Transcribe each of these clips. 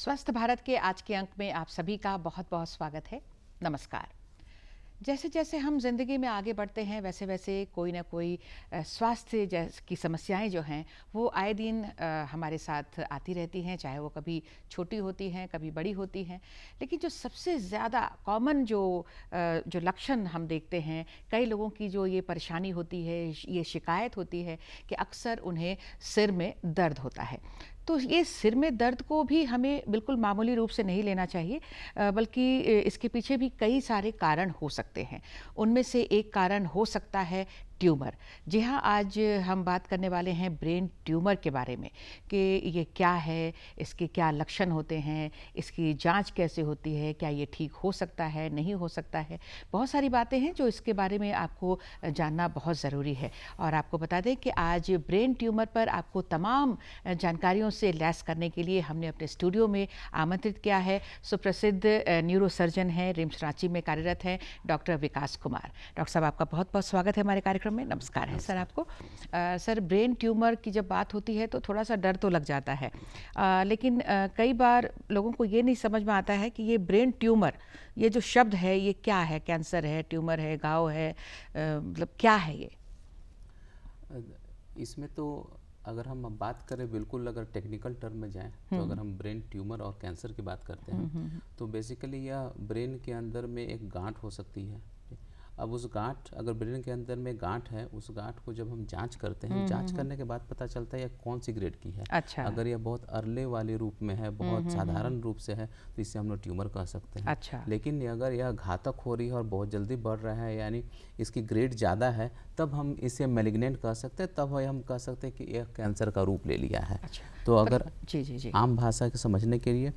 स्वस्थ भारत के आज के अंक में आप सभी का बहुत बहुत स्वागत है। नमस्कार। जैसे जैसे हम ज़िंदगी में आगे बढ़ते हैं वैसे वैसे कोई ना कोई स्वास्थ्य की समस्याएं जो हैं वो आए दिन हमारे साथ आती रहती हैं, चाहे वो कभी छोटी होती हैं कभी बड़ी होती हैं। लेकिन जो सबसे ज़्यादा कॉमन जो लक्षण हम देखते हैं, कई लोगों की जो ये परेशानी होती है, ये शिकायत होती है कि अक्सर उन्हें सिर में दर्द होता है। तो ये सिर में दर्द को भी हमें बिल्कुल मामूली रूप से नहीं लेना चाहिए, बल्कि इसके पीछे भी कई सारे कारण हो सकते हैं। उनमें से एक कारण हो सकता है ट्यूमर। जी हाँ, आज हम बात करने वाले हैं ब्रेन ट्यूमर के बारे में कि ये क्या है, इसके क्या लक्षण होते हैं, इसकी जांच कैसे होती है, क्या ये ठीक हो सकता है, नहीं हो सकता है। बहुत सारी बातें हैं जो इसके बारे में आपको जानना बहुत ज़रूरी है। और आपको बता दें कि आज ब्रेन ट्यूमर पर आपको तमाम जानकारियों से लैस करने के लिए हमने अपने स्टूडियो में आमंत्रित किया है सुप्रसिद्ध न्यूरोसर्जन हैं, रिम्स रांची में कार्यरत हैं, डॉक्टर विकास कुमार। डॉक्टर साहब, आपका बहुत बहुत स्वागत है हमारे कार्यक्रम में। नमस्कार है सर आपको। सर, ब्रेन ट्यूमर की जब बात होती है तो थोड़ा सा डर तो लग जाता है, लेकिन कई बार लोगों को ये नहीं समझ में आता है कि ये ब्रेन ट्यूमर, ये जो शब्द है ये क्या है। कैंसर है, ट्यूमर है, घाव है, मतलब क्या है ये? इसमें तो अगर हम अब बात करें, बिल्कुल अगर टेक्निकल टर्म में जाएं तो अगर हम ब्रेन ट्यूमर और कैंसर की बात करते हैं तो बेसिकली यह ब्रेन के अंदर में एक गांठ हो सकती है। अब उस गांठ, अगर ब्रेन के अंदर में गांठ है, उस गांठ को जब हम जांच करते हैं, जांच करने के बाद पता चलता है यह कौन सी ग्रेड की है। अच्छा। अगर यह बहुत अर्ले वाले रूप में है, बहुत साधारण रूप से है, तो इसे हम लोग ट्यूमर कह सकते हैं। अच्छा। लेकिन अगर यह घातक हो रही है और बहुत जल्दी बढ़ रहा है, यानी इसकी ग्रेड ज़्यादा है, तब हम इसे मैलिग्नेंट कह सकते हैं, तब हम कह सकते हैं कि यह कैंसर का रूप ले लिया है। अच्छा। तो अगर जी आम भाषा के समझने के लिए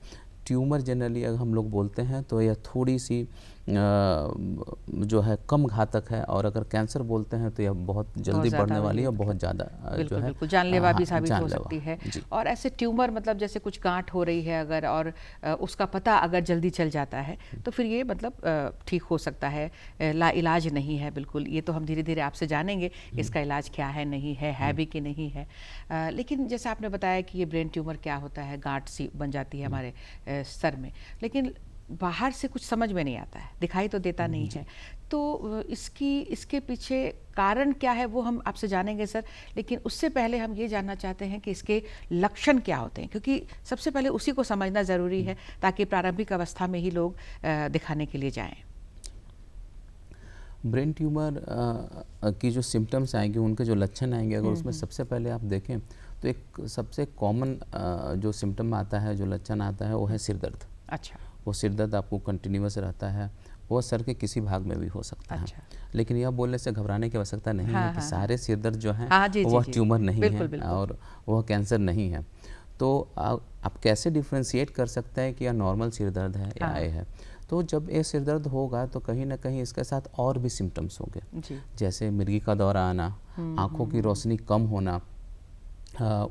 ट्यूमर जनरली अगर हम लोग बोलते हैं तो यह थोड़ी सी जो है कम घातक है, और अगर कैंसर बोलते हैं तो यह बहुत जल्दी बढ़ने वाली है और बहुत ज़्यादा जो है बिल्कुल जानलेवा भी साबित हो जानलेवा सकती है। और ऐसे ट्यूमर, मतलब जैसे कुछ गांठ हो रही है अगर, और उसका पता अगर जल्दी चल जाता है तो फिर ये मतलब ठीक हो सकता है, लाइलाज नहीं है। बिल्कुल, ये तो हम धीरे धीरे आपसे जानेंगे इसका इलाज क्या है, नहीं है भी कि नहीं है। लेकिन जैसे आपने बताया कि ये ब्रेन ट्यूमर क्या होता है, गांठ सी बन जाती है हमारे सर में, लेकिन बाहर से कुछ समझ में नहीं आता है, दिखाई तो देता नहीं है। तो इसके पीछे कारण क्या है वो हम आपसे जानेंगे सर, लेकिन उससे पहले हम ये जानना चाहते हैं कि इसके लक्षण क्या होते हैं, क्योंकि सबसे पहले उसी को समझना ज़रूरी है ताकि प्रारंभिक अवस्था में ही लोग दिखाने के लिए जाएं। ब्रेन ट्यूमर की जो सिम्टम्स आएंगे, उनके जो लक्षण आएंगे, अगर उसमें सबसे पहले आप देखें तो एक सबसे कॉमन जो सिम्टम आता है, जो लक्षण आता है, वो है सिर दर्द। अच्छा। वो सिर दर्द आपको कंटिन्यूस रहता है, वो सर के किसी भाग में भी हो सकता है। लेकिन यह बोलने से घबराने की आवश्यकता नहीं है कि सारे सिर दर्द जो हैं वह ट्यूमर नहीं है और वह कैंसर नहीं है। तो आप कैसे डिफ्रेंशिएट कर सकते हैं कि यह नॉर्मल सिर दर्द है या ये है? तो जब ये सिर दर्द होगा तो कहीं ना कहीं इसके साथ और भी सिम्टम्स होंगे, जैसे मिर्गी का दौरा आना, आँखों की रोशनी कम होना,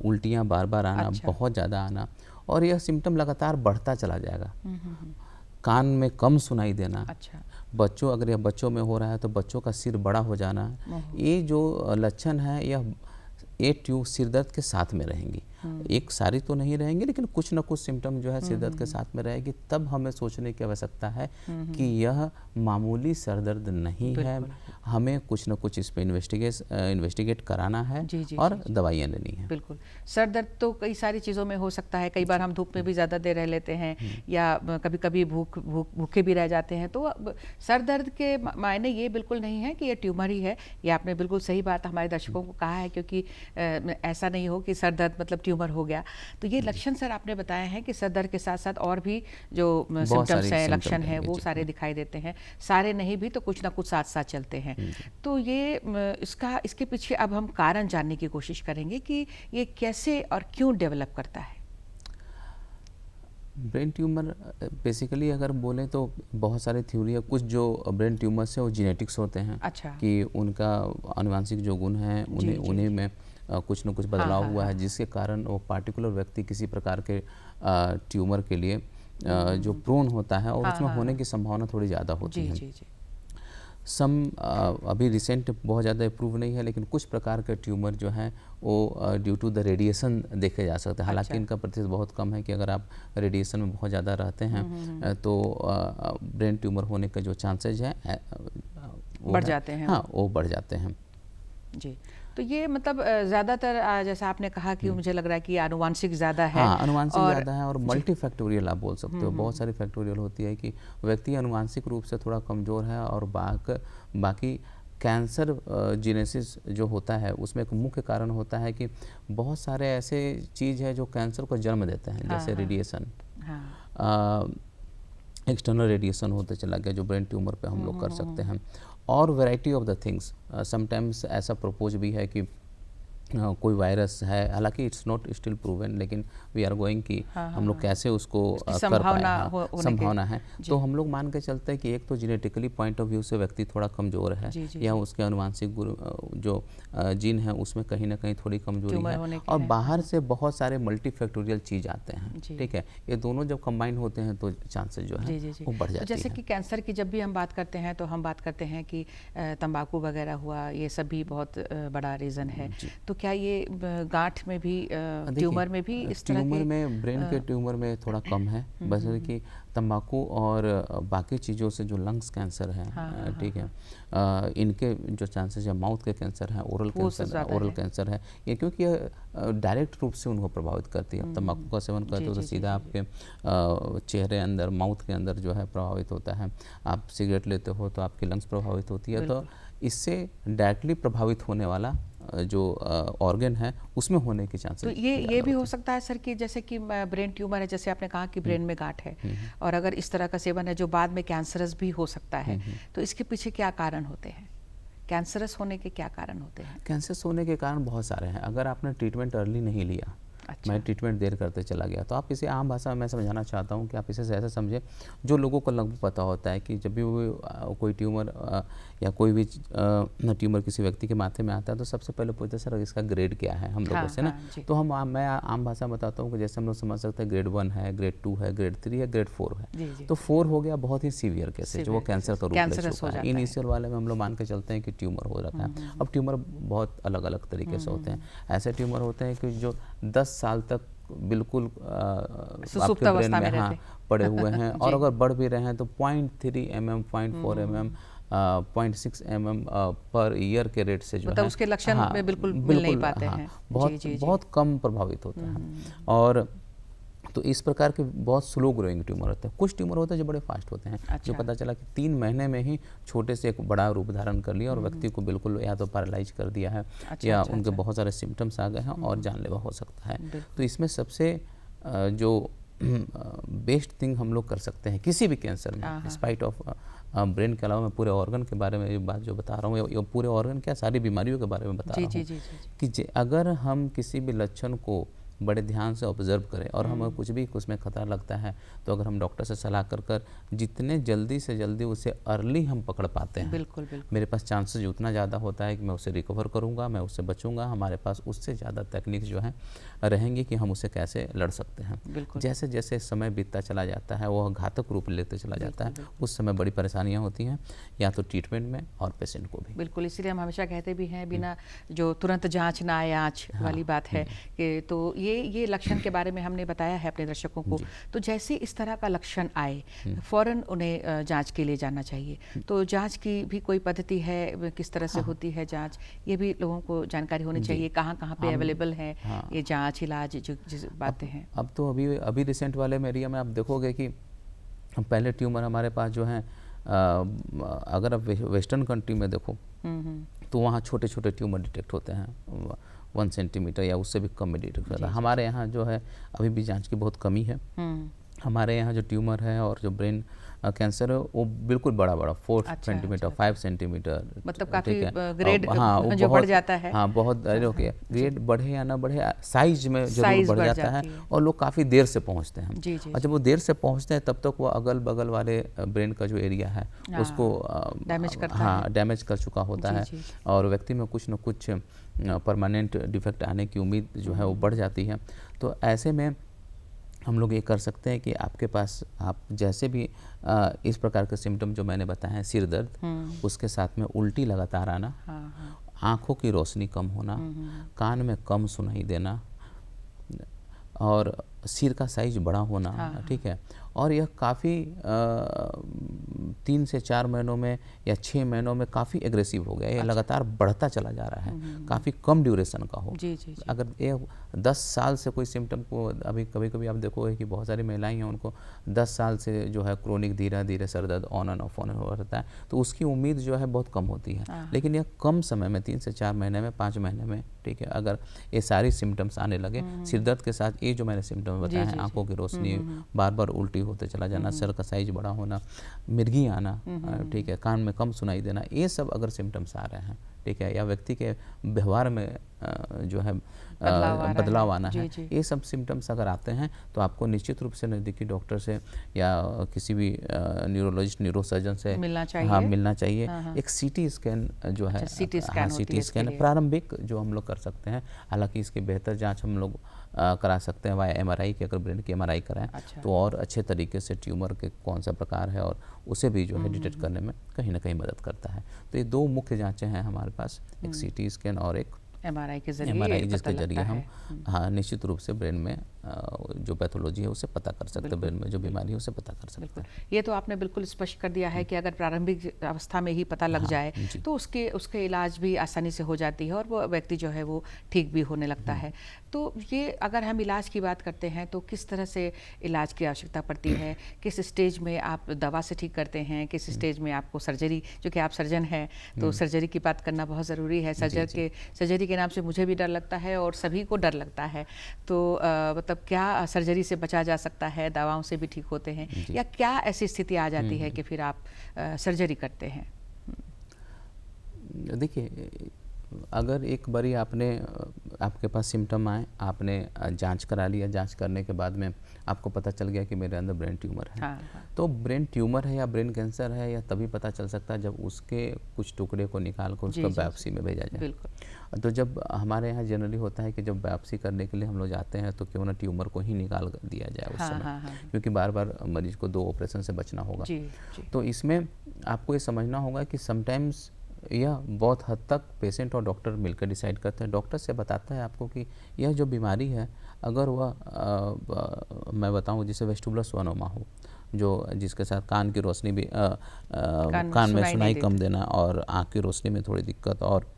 उल्टियाँ बार बार आना, बहुत ज़्यादा आना, और यह सिम्टम लगातार बढ़ता चला जाएगा। कान में कम सुनाई देना। अच्छा। बच्चों, अगर यह बच्चों में हो रहा है तो बच्चों का सिर बड़ा हो जाना, ये जो लक्षण है यह सिर दर्द के साथ में रहेंगी। एक सारी तो नहीं रहेंगी, लेकिन कुछ न कुछ सिम्टम जो है सिर दर्द के साथ में रहेगी। तब हमें सोचने की आवश्यकता है कि यह मामूली सर दर्द नहीं है, हमें कुछ न कुछ इस पर इन्वेस्टिगेट कराना है और दवाइयाँ लेनी है। बिल्कुल। सर दर्द तो कई सारी चीज़ों में हो सकता है। कई बार हम धूप में भी ज़्यादा देर रह लेते हैं या कभी कभी भूखे भी रह जाते हैं। तो सर दर्द के मायने ये बिल्कुल नहीं है कि ये ट्यूमर ही है। ये आपने बिल्कुल सही बात हमारे दर्शकों को कहा है, क्योंकि ऐसा नहीं हो कि सर दर्द मतलब ट्यूमर हो गया। तो ये लक्षण सर आपने बताए हैं कि सर दर्द के साथ साथ और भी जो सिम्टम्स हैं, लक्षण हैं, वो सारे दिखाई देते हैं। सारे नहीं भी तो कुछ ना कुछ साथ साथ चलते हैं। तो ये इसके पीछे अब हम कारण जानने की कोशिश करेंगे कि ये कैसे और क्यों डेवलप करता है। ब्रेन ट्यूमर बेसिकली अगर बोलें तो बहुत सारी थ्योरी है। कुछ जो ब्रेन ट्यूमर्स है वो जेनेटिक्स होते हैं। अच्छा। कि उनका आनुवांशिक जो गुण है उन्हीं में कुछ न कुछ बदलाव हुआ है, जिसके कारण वो पार्टिकुलर व्यक्ति किसी प्रकार के ट्यूमर के लिए जो प्रोन होता है और उसमें होने की संभावना थोड़ी ज़्यादा होती है। अभी रिसेंट बहुत ज़्यादा अप्रूव नहीं है, लेकिन कुछ प्रकार के ट्यूमर जो हैं वो ड्यू टू द रेडिएशन देखे जा सकते हैं। हालांकि इनका प्रतिशत बहुत कम है कि अगर आप रेडिएशन में बहुत ज़्यादा रहते हैं तो ब्रेन ट्यूमर होने के जो चांसेज हैं बढ़ जाते हैं। हाँ, वो बढ़ जाते हैं जी। तो ये मतलब ज़्यादातर जैसा आपने कहा कि मुझे लग रहा है कि आनुवांशिक ज़्यादा है। हाँ, आनुवांशिक ज़्यादा है और मल्टी फैक्टोरियल आप बोल सकते हो। बहुत सारी फैक्टोरियल होती है कि व्यक्ति आनुवांशिक रूप से थोड़ा कमज़ोर है और बाकी कैंसर जीनेसिस जो होता है उसमें एक मुख्य कारण होता है कि बहुत सारे ऐसे चीज़ है जो कैंसर को जन्म देते हैं। जैसे रेडिएशन, एक्सटर्नल रेडिएशन होते चला गया जो ब्रेन ट्यूमर पे हम लोग कर सकते हैं, और variety of the things. Sometimes ऐसा प्रपोज भी है कि कोई वायरस है, हालांकि इट्स नॉट स्टिल प्रूवन, लेकिन वी आर गोइंग कि हम लोग कैसे उसको कर पाए, संभावना है। तो हम लोग मान के चलते हैं कि एक तो जेनेटिकली पॉइंट ऑफ व्यू से व्यक्ति थोड़ा कमज़ोर है, या उसके अनुवांशिक जो जीन है उसमें कहीं ना कहीं थोड़ी कमजोरी है, और बाहर से बहुत सारे मल्टीफैक्टोरियल चीज़ आते हैं। ठीक है, ये दोनों जब कंबाइन होते हैं तो चांसेस जो है वो बढ़ जाते हैं। जैसे कि कैंसर की जब भी हम बात करते हैं तो हम बात करते हैं कि तंबाकू वगैरह हुआ, ये सब भी बहुत बड़ा रीज़न है। तो क्या ये गांठ में भी, ट्यूमर में भी इस तरह ट्यूमर में, ब्रेन के ट्यूमर में थोड़ा कम है, बस कि तंबाकू और बाकी चीज़ों से जो लंग्स कैंसर है, ठीक है, इनके जो चांसेस है, माउथ के कैंसर है, ओरल कैंसर है, ये क्योंकि डायरेक्ट रूप से उनको प्रभावित करती है। तंबाकू का सेवन करते हो तो सीधा आपके चेहरे अंदर, माउथ के अंदर जो है प्रभावित होता है। आप सिगरेट लेते हो तो आपकी लंग्स प्रभावित होती है। तो इससे डायरेक्टली प्रभावित होने वाला जो ऑर्गन है उसमें होने के चांसेस। तो ये भी हो सकता है सर कि जैसे कि ब्रेन ट्यूमर है, जैसे आपने कहा कि ब्रेन में गांठ है, और अगर इस तरह का सेवन है जो बाद में कैंसरस भी हो सकता है, तो इसके पीछे क्या कारण होते हैं? कैंसरस होने के क्या कारण होते हैं? कैंसरस होने के कारण बहुत सारे हैं। अगर आपने ट्रीटमेंट अर्ली नहीं लिया, मैं ट्रीटमेंट देर करते चला गया, तो आप इसे आम भाषा में मैं समझाना चाहता हूँ कि आप इसे ऐसा समझें, जो लोगों को लगभग पता होता है कि जब भी वो कोई ट्यूमर या कोई भी ट्यूमर किसी व्यक्ति के माथे में आता है तो सबसे पहले पूछते हैं सर इसका ग्रेड क्या है हम लोगों से ना। तो मैं आम भाषा में बताता हूँ कि जैसे हम लोग समझ सकते हैं ग्रेड 1 है, ग्रेड 2 है, ग्रेड 3 है, ग्रेड 4 है। तो 4 हो गया बहुत ही सीवियर केसेस, जो वो कैंसर का रूप ले चुका है। इनिशियल वाले में हम लोग मान के चलते हैं कि ट्यूमर हो रखा है। अब ट्यूमर बहुत अलग अलग तरीके से होते हैं। ऐसे ट्यूमर होते हैं कि जो 10 साल तक बिल्कुल आपके ब्रेन में पड़े हुए हैं, और अगर बढ़ भी रहे हैं तो 0.3 mm, 0.4 mm, 0.6 mm per year के रेट से जो मतलब उसके लक्षण में बिल्कुल मिल नहीं पाते हैं। बहुत कम प्रभावित होता है। और तो इस प्रकार के बहुत स्लो ग्रोइंग ट्यूमर होते हैं। कुछ ट्यूमर होते हैं जो बड़े फास्ट होते हैं, जो पता चला कि 3 महीने में ही छोटे से एक बड़ा रूप धारण कर लिया और व्यक्ति को बिल्कुल या तो पैरालाइज कर दिया है, या उनके बहुत सारे सिम्टम्स आ गए हैं और जानलेवा हो सकता है। तो इसमें सबसे जो बेस्ट थिंग हम लोग कर सकते हैं किसी भी कैंसर में, स्पाइट ऑफ ब्रेन के अलावा मैं पूरे ऑर्गन के बारे में ये बात जो बता रहा हूँ, ये पूरे ऑर्गन क्या सारी बीमारियों के बारे में बता रहा हूँ, कि अगर हम किसी भी लक्षण को बड़े ध्यान से ऑब्जर्व करें और हमें कुछ भी उसमें खतरा लगता है तो अगर हम डॉक्टर से सलाह कर जितने जल्दी से जल्दी उसे अर्ली हम पकड़ पाते हैं, बिल्कुल। मेरे पास चांसेस उतना ज़्यादा होता है कि मैं उसे रिकवर करूँगा, मैं उससे बचूंगा। हमारे पास उससे ज़्यादा तकनीक जो है रहेंगी कि हम उसे कैसे लड़ सकते हैं। जैसे जैसे समय बीतता चला जाता है वह घातक रूप लेते चला जाता है, उस समय बड़ी परेशानियाँ होती हैं, या तो ट्रीटमेंट में और पेशेंट को भी। बिल्कुल, इसीलिए हम हमेशा कहते भी हैं बिना जो तुरंत जाँच ना आए आँच वाली बात है कि तो ये लक्षण के बारे में हमने बताया है अपने दर्शकों को। तो जैसे इस तरह का लक्षण आए फौरन उन्हें जांच के लिए जाना चाहिए। तो जांच की भी कोई पद्धति है, किस तरह से होती है जांच, ये भी लोगों को जानकारी होनी चाहिए। कहाँ पे अवेलेबल है ये जांच, इलाज, जो जिस बातें हैं। अब तो अभी रिसेंट वाले में एरिया में आप देखोगे कि पहले ट्यूमर हमारे पास जो है, अगर आप वेस्टर्न कंट्री में देखो तो वहाँ छोटे छोटे ट्यूमर डिटेक्ट होते हैं 1 सेंटीमीटर या उससे भी कम में डिटेक्ट होता है। हमारे यहाँ जो है अभी भी जांच की बहुत कमी है। हमारे यहाँ जो ट्यूमर है और जो ब्रेन कैंसर है वो बिल्कुल बड़ा 4 सेंटीमीटर 5 सेंटीमीटर, मतलब काफी ग्रेड जो बढ़ जाता है। हाँ, बहुत ग्रेड बढ़े या ना बढ़े, साइज में जरूर बढ़ जाता है और लोग काफ़ी देर से पहुँचते हैं। और जब वो देर से पहुँचते हैं तब तक वो अगल बगल वाले ब्रेन का जो एरिया है उसको डैमेज कर चुका होता है, और व्यक्ति में कुछ न कुछ परमानेंट डिफेक्ट आने की उम्मीद जो है वो बढ़ जाती है। तो ऐसे में हम लोग ये कर सकते हैं कि आपके पास आप जैसे भी इस प्रकार के सिम्टम जो मैंने बताए हैं, सिर दर्द, उसके साथ में उल्टी लगातार आना, आँखों की रोशनी कम होना, कान में कम सुनाई देना और सिर का साइज बड़ा होना, ठीक है, और यह काफ़ी 3 से 4 महीनों में या 6 महीनों में काफ़ी एग्रेसिव हो गया, ये लगातार बढ़ता चला जा रहा है, काफ़ी कम ड्यूरेशन का हो। जी। अगर ये 10 साल से कोई सिम्टम को, अभी कभी कभी आप देखोगे कि बहुत सारी महिलाएं हैं, उनको 10 साल से जो है क्रोनिक धीरे धीरे सर दर्द ऑन एंड ऑफ रहता है, तो उसकी उम्मीद जो है बहुत कम होती है। लेकिन यह कम समय में 3 से 4 महीने में, 5 महीने में, ठीक है, अगर ये सारी सिम्टम्स आने लगे, सिर दर्द के साथ ये जो मैंने सिम्टम्स बताए हैं, आंखों की रोशनी, बार बार उल्टी होते चला जाना, सर का साइज बड़ा होना, मिर्गी आना, ठीक है, कान में कम सुनाई देना, ये सब अगर सिम्टम्स आ रहे हैं, ठीक है, या व्यक्ति के व्यवहार में जो है बदलाव आना है, ये सब सिम्टम्स अगर आते हैं तो आपको निश्चित रूप से नज़दीकी डॉक्टर से या किसी भी न्यूरोलॉजिस्ट, न्यूरोसर्जन से मिलना चाहिए। एक सीटी स्कैन जो है, सीटी स्कैन प्रारंभिक जो हम लोग कर सकते हैं, हालांकि इसकी बेहतर जांच हम लोग करा सकते हैं वाया एमआरआई की, अगर ब्रेन की एमआरआई कराएं तो और अच्छे तरीके से ट्यूमर के कौन सा प्रकार है और उसे भी जो है डिटेक्ट करने में कहीं ना कहीं मदद करता है। तो ये 2 मुख्य जांचें हैं हमारे पास, एक सीटी स्कैन और एक एमआरआई के जरिए, जिसके जरिए हम निश्चित रूप से ब्रेन में जो पैथोलॉजी है उसे पता कर सकते हैं, ब्रेन में जो बीमारी है उसे पता कर सकते हैं। ये तो आपने बिल्कुल स्पष्ट कर दिया है कि अगर प्रारंभिक अवस्था में ही पता लग जाए तो उसके इलाज भी आसानी से हो जाती है और वो व्यक्ति जो है वो ठीक भी होने लगता है। तो ये अगर हम इलाज की बात करते हैं तो किस तरह से इलाज की आवश्यकता पड़ती है, किस स्टेज में आप दवा से ठीक करते हैं, किस स्टेज में आपको सर्जरी, जो कि आप सर्जन हैं तो सर्जरी की बात करना बहुत ज़रूरी है। सर्जरी के नाम से मुझे भी डर लगता है और सभी को डर लगता है, तो मतलब क्या सर्जरी से बचा जा सकता है, दवाओं से भी ठीक होते हैं, या क्या ऐसी स्थिति आ जाती है कि फिर आप सर्जरी करते हैं? देखिए, अगर एक बारी आपके पास सिम्टम आए, आपने जांच करा लिया, जांच करने के बाद में आपको पता चल गया कि मेरे अंदर ब्रेन ट्यूमर है, तो ब्रेन ट्यूमर है या ब्रेन कैंसर है या तभी पता चल सकता है जब उसके कुछ टुकड़े को निकाल कर उसका बायोप्सी में भेजा जाए। तो जब हमारे यहाँ जनरली होता है कि जब बायोप्सी करने के लिए हम लोग जाते हैं तो क्यों ना ट्यूमर को ही निकाल दिया जाए उस समय, क्योंकि बार बार मरीज को 2 ऑपरेशन से बचना होगा। तो इसमें आपको ये समझना होगा कि समटाइम्स यह बहुत हद तक पेशेंट और डॉक्टर मिलकर डिसाइड करते हैं। डॉक्टर से बताता है आपको कि यह जो बीमारी है, अगर वह मैं बताऊं जैसे वेस्टिबुलर स्वानोमा हो, जिसके साथ कान की रोशनी भी कान में सुनाई कम देना और आँख की रोशनी में थोड़ी दिक्कत, और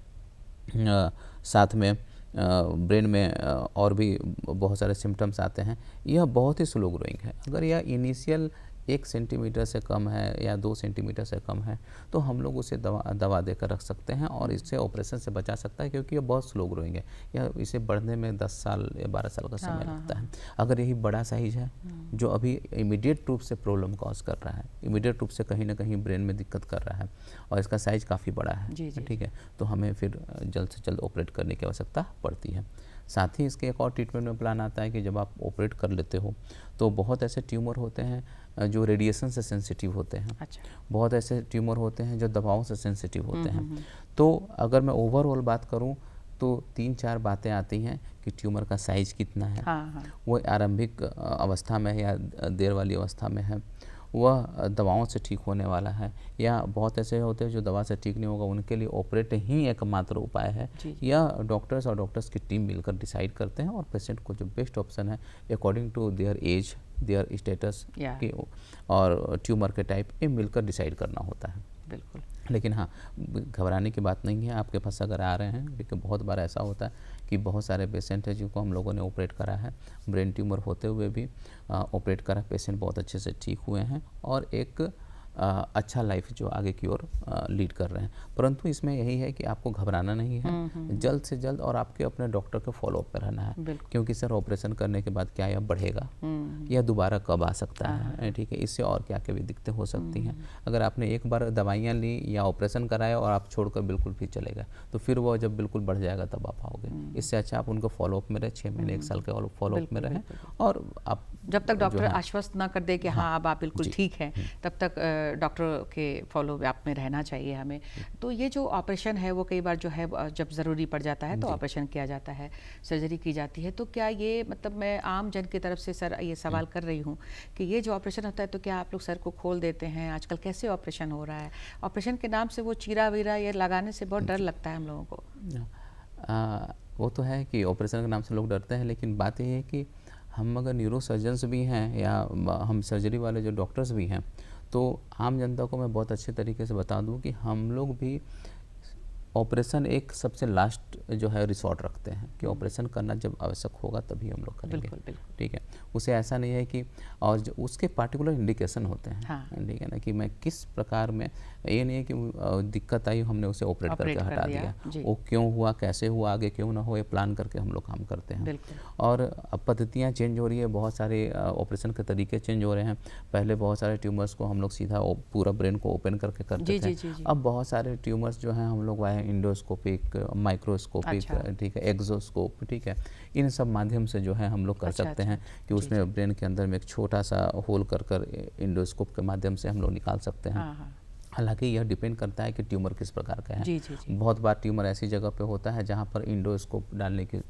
साथ में ब्रेन में और भी बहुत सारे सिम्टम्स आते हैं, यह बहुत ही स्लो ग्रोइंग है। अगर यह इनिशियल 1 सेंटीमीटर से कम है या 2 सेंटीमीटर से कम है तो हम लोग उसे दवा देकर रख सकते हैं और इससे ऑपरेशन से बचा सकता है, क्योंकि ये बहुत स्लो ग्रोइंग है। यह इसे बढ़ने में 10 साल या 12 साल का समय लगता है। अगर यही बड़ा साइज है जो अभी इमीडिएट रूप से प्रॉब्लम कॉज कर रहा है, इमीडिएट रूप से कहीं ना कहीं ब्रेन में दिक्कत कर रहा है और इसका साइज काफ़ी बड़ा है, ठीक है, तो हमें फिर जल्द से जल्द ऑपरेट करने की आवश्यकता पड़ती है। साथ ही इसके एक और ट्रीटमेंट में प्लान आता है कि जब आप ऑपरेट कर लेते हो तो बहुत ऐसे ट्यूमर होते हैं जो रेडिएशन से सेंसिटिव होते हैं। बहुत ऐसे ट्यूमर होते हैं जो दवाओं से सेंसिटिव होते हैं। तो अगर मैं ओवरऑल बात करूं तो 3-4 बातें आती हैं कि ट्यूमर का साइज कितना है, वो आरंभिक अवस्था में है या देर वाली अवस्था में है, वह दवाओं से ठीक होने वाला है, या बहुत ऐसे होते हैं जो दवा से ठीक नहीं होगा, उनके लिए ऑपरेट ही एकमात्र उपाय है, या डॉक्टर्स और डॉक्टर्स की टीम मिलकर डिसाइड करते हैं और पेशेंट को जो बेस्ट ऑप्शन है according to their age, their status की और ट्यूमर के टाइप, ये मिलकर डिसाइड करना होता है। बिल्कुल। लेकिन हाँ, घबराने की बात नहीं है। आपके पास अगर आ रहे हैं, क्योंकि बहुत बार ऐसा होता है कि बहुत सारे पेशेंट हैं जिनको हम लोगों ने ऑपरेट करा है, ब्रेन ट्यूमर होते हुए भी ऑपरेट करा, पेशेंट बहुत अच्छे से ठीक हुए हैं और एक अच्छा लाइफ जो आगे की ओर लीड कर रहे हैं। परंतु इसमें यही है कि आपको घबराना नहीं है, जल्द से जल्द और आपके अपने डॉक्टर के फॉलोअप पे रहना है, क्योंकि सर ऑपरेशन करने के बाद क्या यह बढ़ेगा या दोबारा कब आ सकता है, ठीक है, इससे और क्या क्या भी दिक्कतें हो सकती हैं। अगर आपने एक बार दवाइयाँ ली या ऑपरेशन कराया और आप छोड़कर बिल्कुल भी चले गए तो फिर वो जब बिल्कुल बढ़ जाएगा तब आप आओगे। इससे अच्छा आप उनको फॉलोअप में रहे, 6 महीने 1 साल के फॉलोअप में रहें, और आप जब तक डॉक्टर आश्वस्त ना कर दे कि हाँ अब आप बिल्कुल ठीक हैं, तब तक डॉक्टर के फॉलो अप में रहना चाहिए हमें। तो ये जो ऑपरेशन है वो कई बार जो है जब ज़रूरी पड़ जाता है तो ऑपरेशन किया जाता है, सर्जरी की जाती है। तो क्या ये मतलब मैं आम जन की तरफ से सर ये सवाल कर रही हूँ कि ये जो ऑपरेशन होता है तो क्या आप लोग सर को खोल देते हैं? आजकल कैसे ऑपरेशन हो रहा है? ऑपरेशन के नाम से वो चीरा वीरा ये लगाने से बहुत डर लगता है हम लोगों को। वो तो है कि ऑपरेशन के नाम से लोग डरते हैं, लेकिन बात ये है कि हम अगर न्यूरो सर्जन्स भी हैं या हम सर्जरी वाले जो डॉक्टर्स भी हैं, तो आम जनता को मैं बहुत अच्छे तरीके से बता दूं कि हम लोग भी ऑपरेशन एक सबसे लास्ट जो है रिसोर्ट रखते हैं कि ऑपरेशन करना जब आवश्यक होगा तभी हम लोग करेंगे। बिल्कुल, बिल्कुल। ठीक है, उसे ऐसा नहीं है कि और जो उसके पार्टिकुलर इंडिकेशन होते हैं। हाँ। ठीक है ना, कि मैं किस प्रकार में, ये नहीं है कि दिक्कत आई हमने उसे ऑपरेट करके हटा दिया, वो क्यों हुआ, कैसे हुआ, आगे क्यों ना हो, ये प्लान करके हम लोग काम करते हैं। और अब पद्धतियाँ चेंज हो रही है, बहुत सारे ऑपरेशन के तरीके चेंज हो रहे हैं। पहले बहुत सारे ट्यूमर्स को हम लोग सीधा पूरा ब्रेन को ओपन करके करते थे। अब बहुत सारे ट्यूमर्स जो हैं हम लोग वाया इंडोस्कोपिक, माइक्रोस्कोपिक, ठीक है, एक्सोस्कोप, ठीक है, इन सब माध्यम से जो है हम लोग कर सकते हैं कि उसमें ब्रेन के अंदर में एक छोटा सा होल कर इंडोस्कोप के माध्यम से हम लोग निकाल सकते हैं। हालांकि यह डिपेंड करता है कि ट्यूमर किस प्रकार का है। बहुत बार ट्यूमर ऐसी जगह पे होता है जहाँ पर इंडोस्कोप डालने की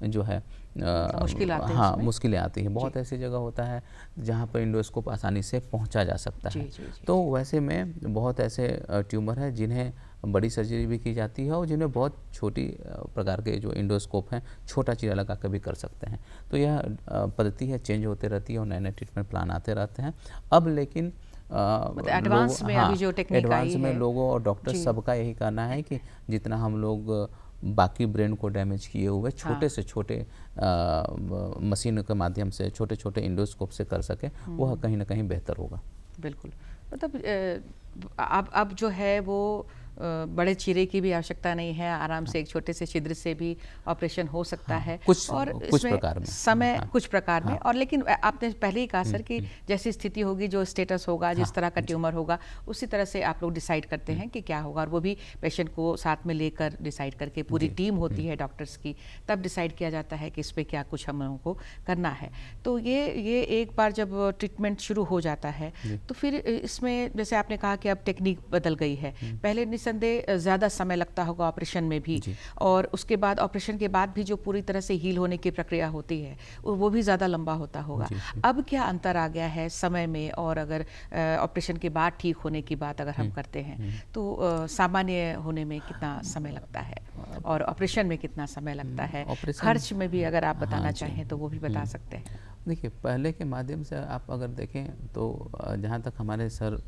जो है मुश्किलें आती हैं। बहुत ऐसी जगह होता है जहाँ पर इंडोस्कोप आसानी से पहुँचा जा सकता है। तो वैसे में बहुत ऐसे ट्यूमर हैं जिन्हें बड़ी सर्जरी भी की जाती है और जिन्हें बहुत छोटी प्रकार के जो इंडोस्कोप हैं छोटा चीरा लगा कर भी कर सकते हैं। तो यह पद्धति है, चेंज होते रहती है और नए नए ट्रीटमेंट प्लान आते रहते हैं। अब लेकिन एडवांस में अभी जो टेक्निक आई है, एडवांस में लोगों और डॉक्टर सबका यही कहना है कि जितना हम लोग बाकी ब्रेन को डैमेज किए हुए छोटे से छोटे मशीन के माध्यम से, छोटे छोटे इंडोस्कोप से कर सके, वह कहीं ना कहीं बेहतर होगा। बिल्कुल, मतलब अब जो है वो बड़े चीरे की भी आवश्यकता नहीं है, आराम से एक छोटे से छिद्र से भी ऑपरेशन हो सकता है। कुछ प्रकार में समय कुछ प्रकार में। और लेकिन आपने पहले ही कहा सर कि जैसी स्थिति होगी, जो स्टेटस होगा, जिस तरह का ट्यूमर होगा, उसी तरह से आप लोग डिसाइड करते हैं कि क्या होगा, और वो भी पेशेंट को साथ में लेकर डिसाइड करके, पूरी टीम होती है डॉक्टर्स की, तब डिसाइड किया जाता है कि इस पर क्या कुछ हम लोगों को करना है। तो ये एक बार जब ट्रीटमेंट शुरू हो जाता है तो फिर इसमें जैसे आपने कहा कि अब टेक्निक बदल गई है, पहले निसंदेह ज़्यादा समय लगता होगा ऑपरेशन में भी, और उसके बाद ऑपरेशन के बाद भी जो पूरी तरह से हील होने की प्रक्रिया होती है वो भी ज़्यादा लंबा होता होगा। अब क्या अंतर आ गया है समय में, और अगर ऑपरेशन के बाद ठीक होने की बात अगर हम करते हैं तो सामान्य होने में कितना समय लगता है और ऑपरेशन में कितना समय लगता है? खर्च में भी अगर आप बताना चाहें तो वो भी बता सकते हैं। देखिए, पहले के माध्यम से आप अगर देखें तो जहाँ तक हमारे सर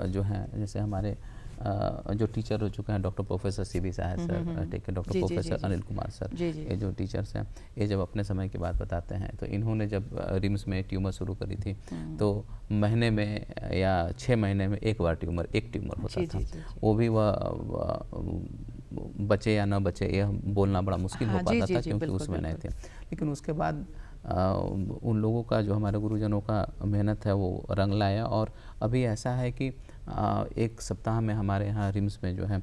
जो हैं, जैसे हमारे जो टीचर हो चुके हैं, डॉक्टर प्रोफेसर सीबी साहब सर, ठीक है, doctor professor Anil Kumar sir, ये जो टीचर्स हैं, ये जब अपने समय की बात बताते हैं तो इन्होंने जब रिम्स में ट्यूमर शुरू करी थी तो महीने में या 6 महीने में एक ट्यूमर होता था। वो भी वह बचे या ना बचे यह बोलना बड़ा मुश्किल हो पाता था क्योंकि उसमें नहीं थे। लेकिन उसके बाद उन लोगों का, जो हमारे गुरुजनों का मेहनत है वो रंग लाया, और अभी ऐसा है कि एक सप्ताह में हमारे यहाँ रिम्स में जो है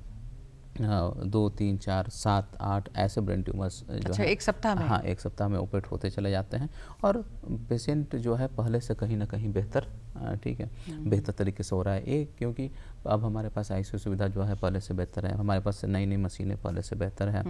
2, 3, 4, 7, 8 ऐसे ब्रेन ट्यूमर्स जो है एक सप्ताह में, हाँ, एक सप्ताह में ऑपरेट होते चले जाते हैं, और पेशेंट जो है पहले से कहीं ना कहीं बेहतर, ठीक है, बेहतर तरीके से हो रहा है। एक क्योंकि अब हमारे पास आईसीयू सुविधा जो है पहले से बेहतर है, हमारे पास नई नई मशीनें पहले से बेहतर है,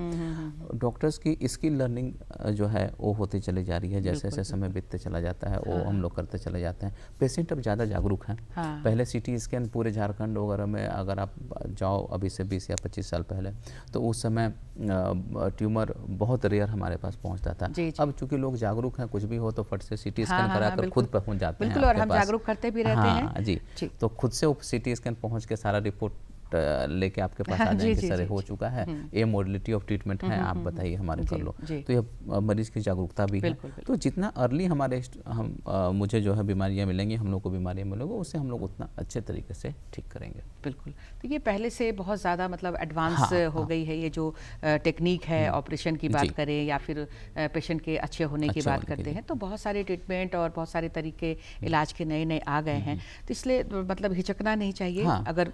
डॉक्टर्स की स्किल लर्निंग जो है वो होती चली जा रही है, जैसे जैसे समय बीतते चला जाता है वो हम लोग करते चले जाते हैं। पेशेंट अब ज़्यादा जागरूक हैं। पहले सीटी स्कैन पूरे झारखंड वगैरह में अगर आप जाओ अभी से 20 या 25 साल पहले, तो उस समय ट्यूमर बहुत रेयर हमारे पास पहुंचता था। अब चूंकि लोग जागरूक हैं, कुछ भी हो तो फट से सीटी स्कैन कराकर खुद पहुंच जाते हैं। बिल्कुल, और हम जागरूक करते भी रहते हैं। जी, तो खुद से सीटी स्कैन पहुंच के सारा रिपोर्ट लेके आपके पास आ जाएंगे, सर हो चुका है, ये मॉडलिटी ऑफ ट्रीटमेंट है, आप बताइए हमारे कर लो। तो ये मरीज की जागरूकता भी है। तो जितना अर्ली हमारे मुझे जो है बीमारियां मिलेंगी, हम लोग को बीमारियां मिलेंगी, उससे हम लोग उतना अच्छे तरीके से ठीक करेंगे। बिल्कुल, तो ये पहले से बहुत ज़्यादा मतलब एडवांस हो गई है ये जो टेक्निक है। ऑपरेशन की बात करें या फिर पेशेंट के अच्छे होने की बात करते हैं तो बहुत सारे ट्रीटमेंट और बहुत सारे तरीके इलाज के नए नए आ गए हैं। तो इसलिए मतलब हिचकना नहीं चाहिए अगर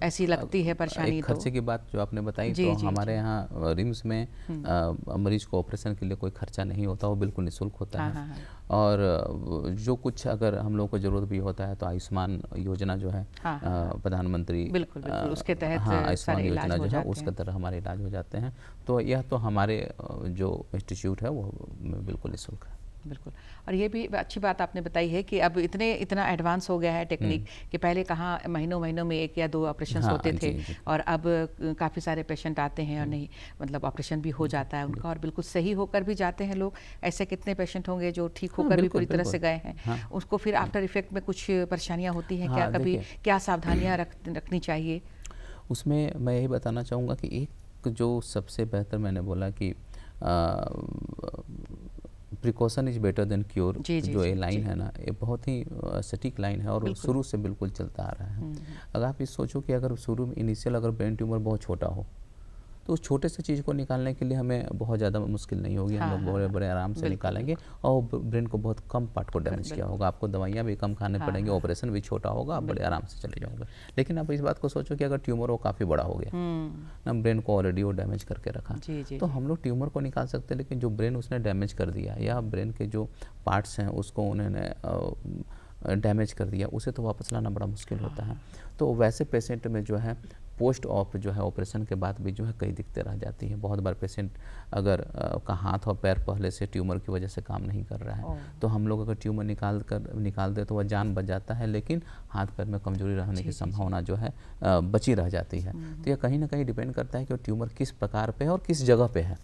ऐसी लगती है परेशानी। खर्चे की बात जो आपने बताई, तो हमारे यहाँ रिम्स में मरीज को ऑपरेशन के लिए कोई खर्चा नहीं होता, वो बिल्कुल निःशुल्क होता है। और जो कुछ अगर हम लोग को ज़रूरत भी होता है तो आयुष्मान योजना जो है प्रधानमंत्री, बिल्कुल उसके तहत आयुष्मान योजना जो है उसके तरह हमारे इलाज हो जाते हैं। तो यह तो हमारे जो इंस्टीट्यूट है वो बिल्कुल निःशुल्क है। बिल्कुल। और ये भी अच्छी बात आपने बताई है कि अब इतना एडवांस हो गया है टेक्निक कि पहले कहाँ महीनों में 1 या 2 ऑपरेशन होते थे, और अब काफ़ी सारे पेशेंट आते हैं और नहीं मतलब ऑपरेशन भी हो जाता है उनका, और बिल्कुल सही होकर भी जाते हैं लोग। ऐसे कितने पेशेंट होंगे जो ठीक होकर भी पूरी तरह से गए हैं, उसको फिर आफ्टर इफेक्ट में कुछ परेशानियाँ होती हैं क्या? कभी क्या सावधानियाँ रखनी चाहिए उसमें? मैं यही बताना चाहूँगा कि एक जो सबसे बेहतर मैंने बोला कि precaution is better than cure, जो ये लाइन है ना, ये बहुत ही सटीक लाइन है और शुरू से बिल्कुल चलता आ रहा है। अगर आप ये सोचो कि अगर शुरू में इनिशियल अगर ब्रेन ट्यूमर बहुत छोटा हो, तो उस छोटे से चीज़ को निकालने के लिए हमें बहुत ज़्यादा मुश्किल नहीं होगी। हम लोग बड़े बड़े आराम से निकालेंगे और ब्रेन को बहुत कम पार्ट को डैमेज किया होगा। आपको दवाइयाँ भी कम खाने पड़ेंगी, ऑपरेशन भी छोटा होगा, आप बड़े आराम से चले जाओगे। लेकिन आप इस बात को सोचो कि अगर ट्यूमर वो काफ़ी बड़ा हो गया ना, ब्रेन को ऑलरेडी वो डैमेज करके रखा, तो हम लोग ट्यूमर को निकाल सकते हैं, लेकिन जो ब्रेन उसने डैमेज कर दिया या ब्रेन के जो पार्ट्स हैं उसको उन्होंने डैमेज कर दिया, उसे तो वापस लाना बड़ा मुश्किल होता है। तो वैसे पेशेंट में जो है पोस्ट ऑप जो है ऑपरेशन के बाद भी जो है कई दिक्कतें रह जाती हैं। बहुत बार पेशेंट अगर का हाथ और पैर पहले से ट्यूमर की वजह से काम नहीं कर रहा है, तो हम लोग अगर ट्यूमर निकाल दे तो वह जान बच जाता है, लेकिन हाथ पैर में कमजोरी रहने की संभावना जो है बची रह जाती है। तो यह कहीं ना कहीं डिपेंड करता है कि ट्यूमर किस प्रकार पे है और किस जगह पे है।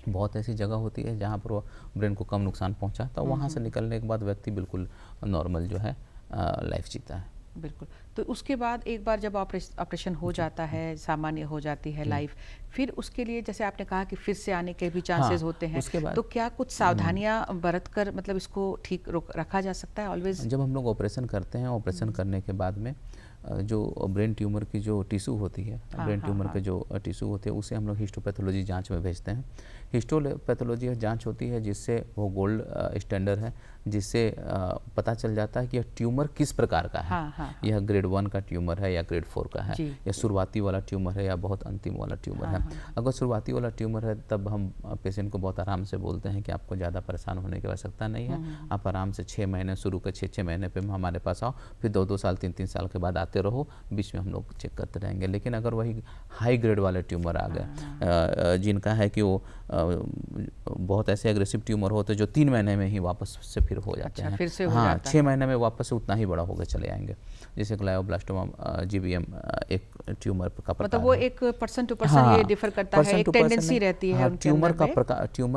बहुत ऐसी जगह होती है जहाँ पर वो ब्रेन को कम नुकसान पहुँचाता है, वहाँ से निकलने के बाद व्यक्ति बिल्कुल नॉर्मल जो है लाइफ जीता है। बिल्कुल। तो उसके बाद एक बार जब ऑपरेशन हो जाता है, सामान्य हो जाती है लाइफ, फिर उसके लिए जैसे आपने कहा कि फिर से आने के भी चांसेस होते हैं, तो क्या कुछ सावधानियां बरत कर मतलब इसको ठीक रखा जा सकता है ऑलवेज? जब हम लोग ऑपरेशन करते हैं, ऑपरेशन करने के बाद में जो ब्रेन ट्यूमर की जो टिश्यू होती है, ब्रेन ट्यूमर के जो टिश्यू होते हैं, उसे हम लोग हिस्टोपैथोलॉजी जांच में भेजते हैं। हिस्टोपैथोलॉजी जांच होती है जिससे वो गोल्ड स्टैंडर्ड है, जिससे पता चल जाता है कि यह ट्यूमर किस प्रकार का है। यह ग्रेड 1 का ट्यूमर है या ग्रेड 4 का है, या शुरुआती वाला ट्यूमर है या बहुत अंतिम वाला ट्यूमर है। अगर शुरुआती वाला ट्यूमर है तब हम पेशेंट को बहुत आराम से बोलते हैं कि आपको ज़्यादा परेशान होने की आवश्यकता नहीं है, आप आराम से 6 महीने शुरू के 6 महीने पे हमारे पास आओ, फिर 2-2 साल 3-3 साल के बाद आते रहो, बीच में हम लोग चेक करते रहेंगे। लेकिन अगर वही हाई ग्रेड वाले ट्यूमर आ गए, जिनका है कि वो बहुत ऐसे एग्रेसिव ट्यूमर होते जो 3 महीने में ही वापस से फिर हो जाते हैं। फिर से हो जाता है। 6 महीने में वापस से उतना ही बड़ा होकर चले आएंगे। जैसे ग्लायोब्लास्टोमा GBM एक ट्यूमर का प्रकार, मतलब वो एक पर्सन टू पर्सन ये डिफर करता है, एक टेंडेंसी रहती है ट्यूमर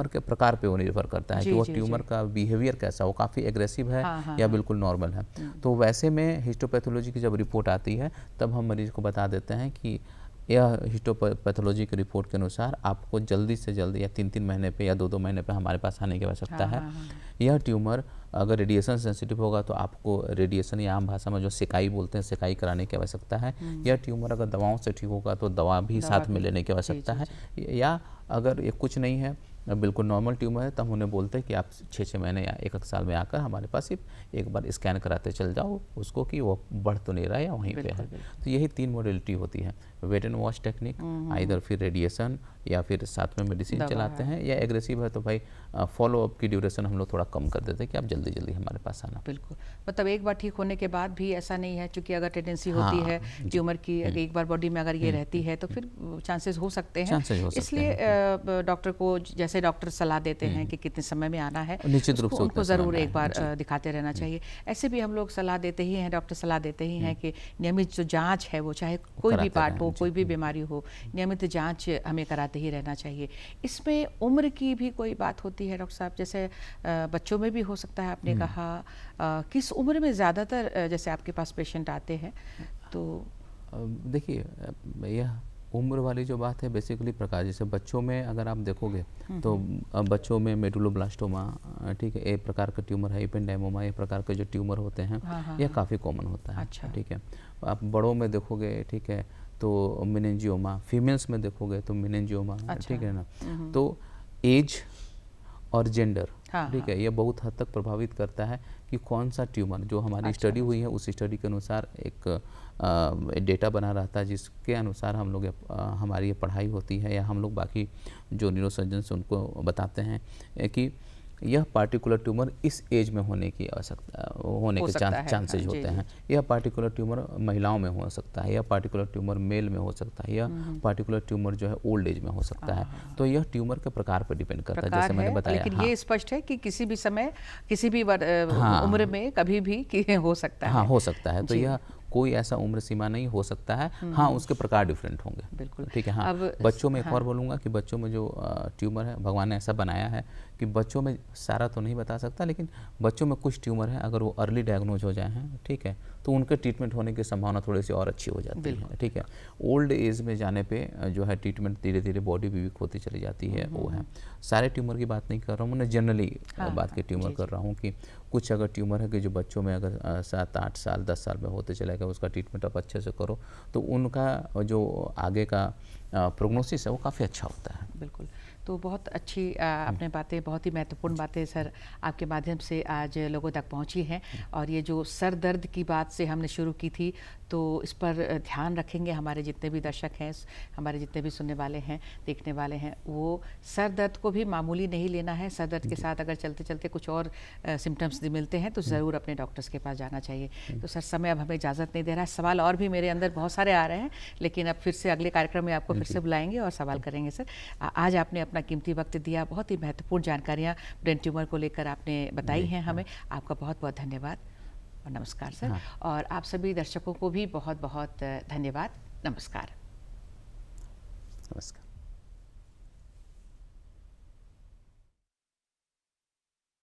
के प्रकार पे वो निर्भर करता है कि वो ट्यूमर का बिहेवियर कैसा, वो काफ़ी एग्रेसिव है या बिल्कुल नॉर्मल है। तो वैसे में हिस्टोपैथोलॉजी की जब रिपोर्ट आती है तब हम मरीज को बता देते हैं कि यह हिस्टोपैथोलॉजी की रिपोर्ट के अनुसार आपको जल्दी से जल्दी या 3-3 महीने पे या 2-2 महीने पे हमारे पास आने की आवश्यकता है। यह ट्यूमर अगर रेडिएशन सेंसिटिव होगा तो आपको रेडिएशन या आम भाषा में जो सेकाई बोलते हैं, सेकाई कराने की आवश्यकता है। यह ट्यूमर अगर दवाओं से ठीक होगा तो दवा भी साथ में लेने की आवश्यकता है। या अगर ये कुछ नहीं है, बिल्कुल नॉर्मल ट्यूमर है, तो हम उन्हें बोलते हैं कि आप 6 महीने या 1 साल में आकर हमारे पास सिर्फ एक बार स्कैन कराते चल जाओ उसको कि वो बढ़ तो नहीं रहा है या वहीं पे है। तो यही 3 मॉडलिटी होती है, wait and watch technique, either फिर रेडिएशन या फिर साथ में मेडिसिन चलाते हैं, या एग्रेसिव है तो भाई फॉलो अप की ड्यूरेशन हम लोग थोड़ा कम कर देते हैं कि आप जल्दी जल्दी हमारे पास आना। बिल्कुल। मतलब एक बार ठीक होने के बाद भी ऐसा नहीं है, क्योंकि अगर टेंडेंसी होती है ट्यूमर की, एक बार बॉडी में अगर ये रहती है तो फिर चांसेस हो सकते हैं। इसलिए डॉक्टर को जैसे डॉक्टर सलाह देते हैं कि कितने समय में आना है, निश्चित रूप से उनको ज़रूर एक बार दिखाते रहना चाहिए। ऐसे भी हम लोग सलाह देते ही हैं, डॉक्टर सलाह देते ही हैं कि नियमित जो जाँच है वो चाहे कोई भी पार्ट हो, कोई भी बीमारी हो, नियमित जाँच हमें कराते ही रहना चाहिए। इसमें उम्र की भी कोई बात होती है डॉक्टर साहब? जैसे बच्चों में भी हो सकता है, आपने कहा, किस उम्र में ज़्यादातर जैसे आपके पास पेशेंट आते हैं? तो देखिए, यह उम्र वाली जो बात है बेसिकली प्रकार, जैसे बच्चों में अगर आप देखोगे तो बच्चों में मेडुलोब्लास्टोमा, ठीक है, एक प्रकार का ट्यूमर है, एपेंडाइमोमा, एक प्रकार के जो ट्यूमर होते हैं यह काफ़ी कॉमन होता है। अच्छा। ठीक है। आप बड़ों में देखोगे, ठीक है, तो मेनिंजियोमा, फीमेल्स में देखोगे तो मेनिंजियोमा। अच्छा। ठीक है ना। तो एज और जेंडर ठीक है, यह बहुत हद तक प्रभावित करता है कि कौन सा ट्यूमर, जो हमारी स्टडी हुई है उस स्टडी के अनुसार एक डेटा बना रहता है, जिसके अनुसार हम लोग हमारी ये पढ़ाई होती है, या हम लोग बाकी जो न्यूरोसर्जन्स उनको बताते हैं कि यह पार्टिकुलर ट्यूमर इस एज में होने की आवश्यकता होने के चांसेज होते हैं। यह पार्टिकुलर ट्यूमर महिलाओं में हो सकता है, यह पार्टिकुलर ट्यूमर मेल में हो सकता है, यह पार्टिकुलर ट्यूमर जो है ओल्ड एज में हो सकता है। तो यह ट्यूमर के प्रकार पर डिपेंड करता है, जैसे मैंने बताया। लेकिन ये स्पष्ट है कि किसी भी समय, किसी भी उम्र में कभी भी हो सकता है। हाँ, हो सकता है। तो यह कोई ऐसा उम्र सीमा नहीं हो सकता है। हाँ, उसके प्रकार डिफरेंट होंगे। बिल्कुल, ठीक है। हाँ, बच्चों में एक और बोलूँगा कि बच्चों में जो ट्यूमर है, भगवान ने ऐसा बनाया है कि बच्चों में, सारा तो नहीं बता सकता, लेकिन बच्चों में कुछ ट्यूमर है, अगर वो अर्ली डायग्नोज हो जाए हैं, ठीक है, तो उनके ट्रीटमेंट होने की संभावना थोड़ी सी और अच्छी हो जाती है। ठीक है। ओल्ड एज में जाने पे जो है ट्रीटमेंट धीरे धीरे बॉडी भी वीक होती चली जाती है, वो है। सारे ट्यूमर की बात नहीं कर रहा हूँ मैं, जनरली बात की ट्यूमर कर रहा हूँ कि कुछ अगर ट्यूमर है कि जो बच्चों में अगर 7-8 साल 10 साल में होते चलेगा, उसका ट्रीटमेंट आप अच्छे से करो तो उनका जो आगे का प्रोग्नोसिस है वो काफ़ी अच्छा होता है। बिल्कुल। तो बहुत अच्छी आपने बातें, बहुत ही महत्वपूर्ण बातें सर आपके माध्यम से आज लोगों तक पहुंची हैं। और ये जो सर दर्द की बात से हमने शुरू की थी, तो इस पर ध्यान रखेंगे हमारे जितने भी दर्शक हैं, हमारे जितने भी सुनने वाले हैं, देखने वाले हैं, वो सर दर्द को भी मामूली नहीं लेना है। सर दर्द के साथ अगर चलते चलते कुछ और सिम्टम्स मिलते हैं तो ज़रूर अपने डॉक्टर्स के पास जाना चाहिए। तो सर, समय अब हमें इजाज़त नहीं दे रहा है। सवाल और भी मेरे अंदर बहुत सारे आ रहे हैं, लेकिन अब फिर से अगले कार्यक्रम में आपको फिर से बुलाएंगे और सवाल करेंगे। सर, आज आपने अपना कीमती वक्त दिया, बहुत ही महत्वपूर्ण जानकारियाँ ब्रेन ट्यूमर को लेकर आपने बताई हैं हमें। आपका बहुत बहुत धन्यवाद और नमस्कार सर। और आप सभी दर्शकों को भी बहुत बहुत धन्यवाद। नमस्कार। नमस्कार।